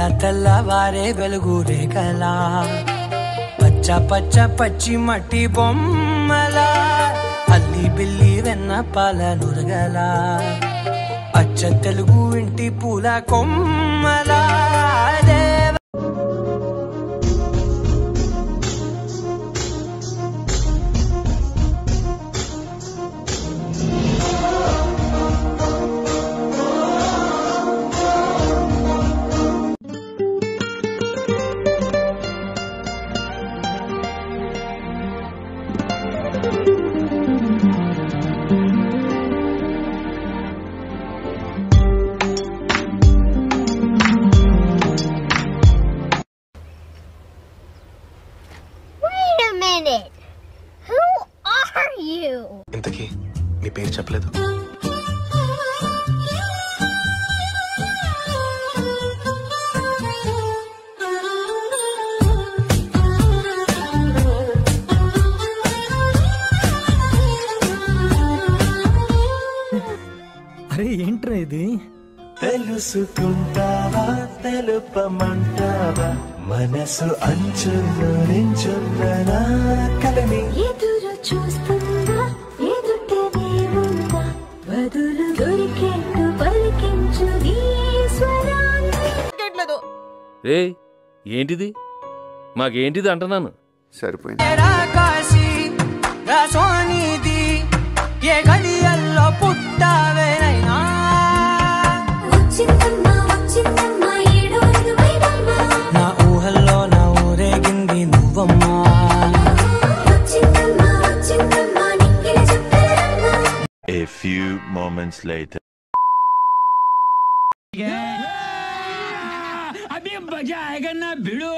తెల్ల తెల్లవారే వెలుగు రేఖలా పచ్చ పచ్చ పచ్చి మట్టి బొమ్మలా అల్లి బిల్లి వెన్న పాల నురగలా అచ్చ తెలుగు ఇంటి పూల కొమ్మలా ఇంతకీ నీ పేరు చెప్పలేదు. అరే ఏంట్రా ఇది? తెలుసుకుంటావా తెలుపమంటావా మనసు అంచుల్లో నించున్న కలని ఎదురు చూస్తుందా ఎదుటనే ఉందా బదులు దొరికేట్టు పలికించు నీ స్వరాన్ని. ఏంటిది మాకేంటిది అంటున్నాను. సరిపోయింది. ఏ గడియల్లో పుట్టావేనైనా నా ఊహల్లో నా ఊరేగింది నువ్వమ్మా. A few moments later. अभी मजा आएगा ना भिड़ो.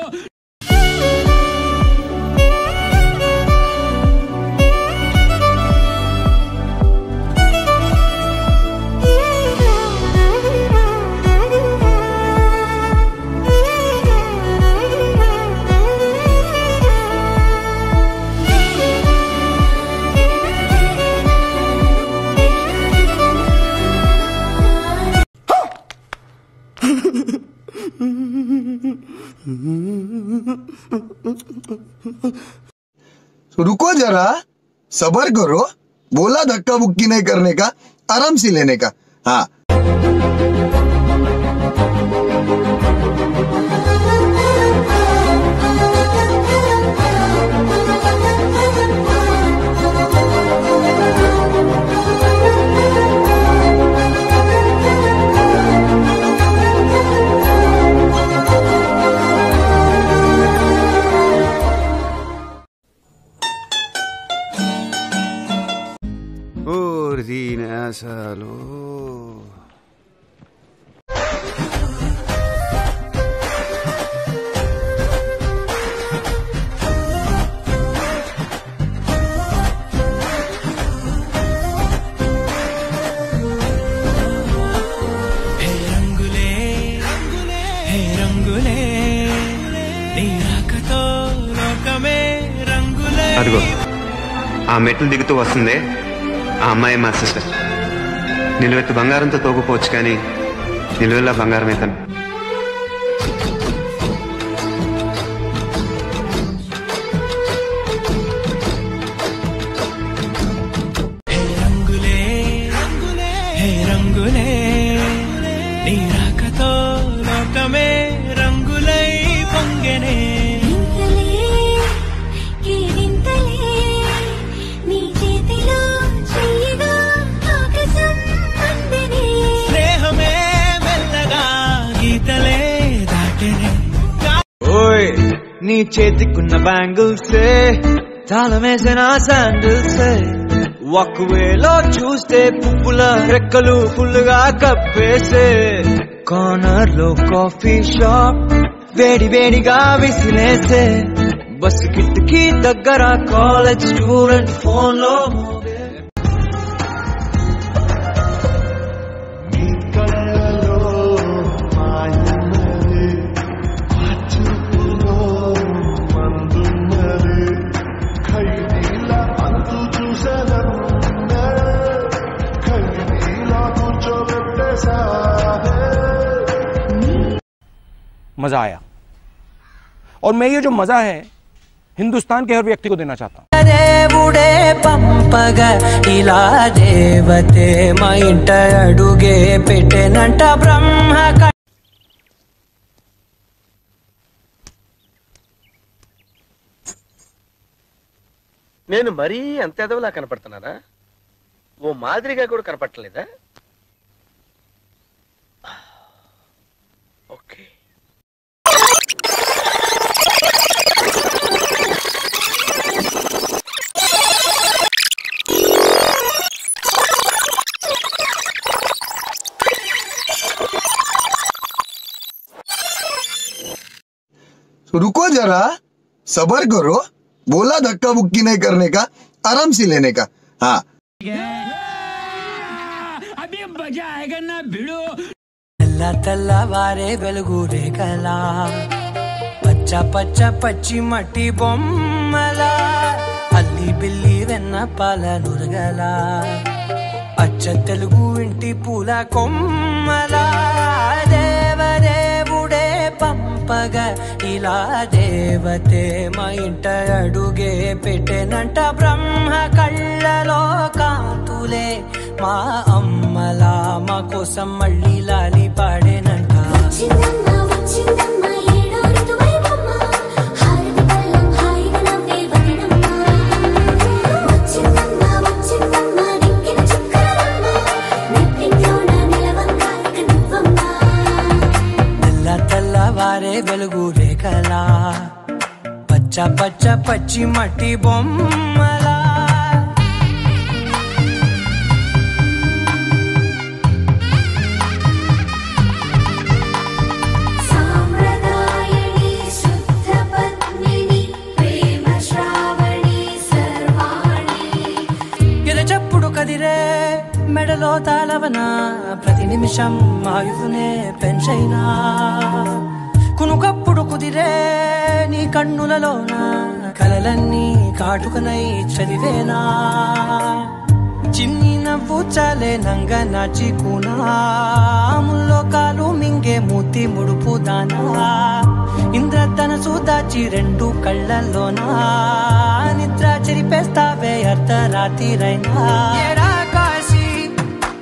रुको जरा, सबर करो. बोला धक्का बुक्की नहीं करने का, आराम से लेने का. हाँ అసలు అదిగో ఆ మెట్లు దిగుతూ వస్తుంది ఆ అమ్మాయి మా సిస్టర్. నిలువెత్తు బంగారంతో తోగుపోవచ్చు కానీ నిలువెల్లా బంగారమే తను. నీ చేతికున్న బ్యాంగిల్సే తాళమేసిన శాండిల్సే ఒకవేలో చూస్తే పువ్వుల రెక్కలు ఫుల్లుగా కప్పేసే కార్నర్ లో కాఫీ షాప్ వేడి వేడిగా విసిలేసే బస్సు కిటికీ దగ్గర కాలేజ్ స్టూడెంట్ ఫోన్ లో मजा आया और मैं ये जो मजा है हिंदुस्तान के हर व्यक्ति को देना चाहता हूँ. దేవుడే పంపగ ఇలా దేవతే మా ఇంట అడుగే పెట్టెనంట బ్రహ్మ. నేను మరీ అంత ఎదవలా కనపడుతున్నానా? ఓ మాదిరిగా కూడా కనపడలేదా? ఓకే. रुको जरा, सबर करो. बोला धक्का बुक्की नहीं करने का, आराम से लेने का. हाँ अभी मजा आएगा ना भिड़ो. తెల్ల తెల్లవారే వెలుగు రేఖలా పచ్చ పచ్చ పచ్చి మట్టి బొమ్మలా అల్లి బిల్లి వెన్న పాల నురగలా అచ్చ తెలుగు ఇంటి పూల కొమ్మలా దేవదేవుడే పంపగ ఇలా దేవతే మా ఇంట అడుగే పెట్టెనంట బ్రహ్మ. కళ్ళలో కాంతులే మా అమ్మలా మా కోసం మళ్ళీ లాలి పాడేనంట. తెల్ల తెల్లవారే వెలుగు రేఖలా పచ్చ పచ్చ పచ్చి మట్టి బొమ్మలా. ఎరచప్పుడు కదిరే మెడలో తాళవన ప్రతి నిమిషం ఆయువునే పెంచైనా కునుకప్పుడు కుదిరే నీ కన్నులలోన కలలన్నీ కాటుకనై చదివేనా. చిన్ని నవ్వు చాలే నంగ నాచి కూనాముల్లో కాలు మింగే మూతి ముడుపు దానా ఇంద్రధనసు దాచి రెండు కళ్ళల్లోనా నిద్ర చెరిపేస్తావే అర్ధరాత్రిరైనా. ఏరా కాశీ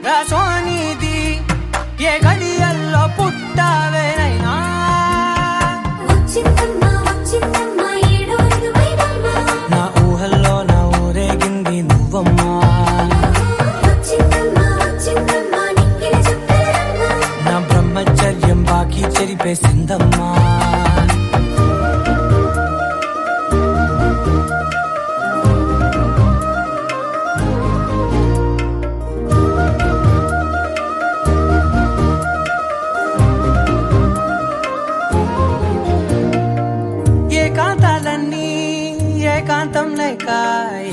రా సోనిది ఏ గడియల్లో పుట్టావేనైనా. నా ఊహల్లో నా ఊరేగింది నువ్వమ్మా. నా బ్రహ్మచర్యం బాకీ చెరిపేసిందమ్మా. ఏకాంతాలన్నీ ఏకాంతం లేక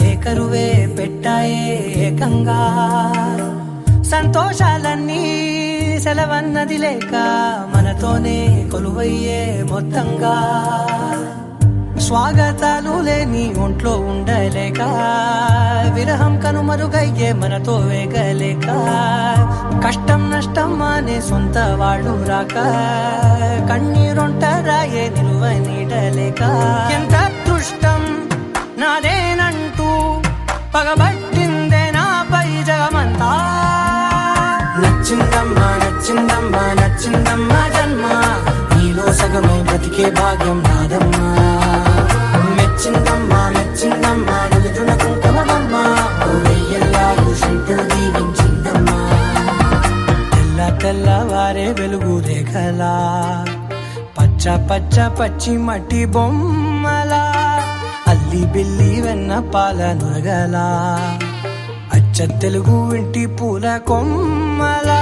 ఏకరువే పెట్టాయే ఏకంగా. సంతోషాలన్నీ సెలవన్నది లేక మనతోనే కొలువయ్యే మొత్తంగా. స్వాగతాలు లేని ఒంట్లో ఉండలేక విరహం కనుమరుగయ్యే మనతో వేగలేక కష్టం నష్టం అనే సొంత వాళ్ళు రాక కన్నీరొంటరాయే నిలువ నీడలేక. ఎంత అదృష్టం నాదేనంటూ పగబట్టిందే నాపై జగమంతా. నచ్చిందమ్మా నచ్చిందమ్మా నచ్చిందమ్మా జన్మ నీలో సగమై బ్రతికే భాగ్యం నాదమ్మా. మెచ్చిందమ్మా మెచ్చిందమ్మా నుదుటిన కుంకుమమ్మా వెయ్యల్లాలు శంకరు దీవించిందమ్మా. తెల్ల తెల్లవారే వెలుగు రేఖలా పచ్చ పచ్చ పచ్చి మట్టి బొమ్మలా అల్లి బిల్లి వెన్న పాల నురగలా అచ్చ తెలుగు ఇంటి పూల కొమ్మలా.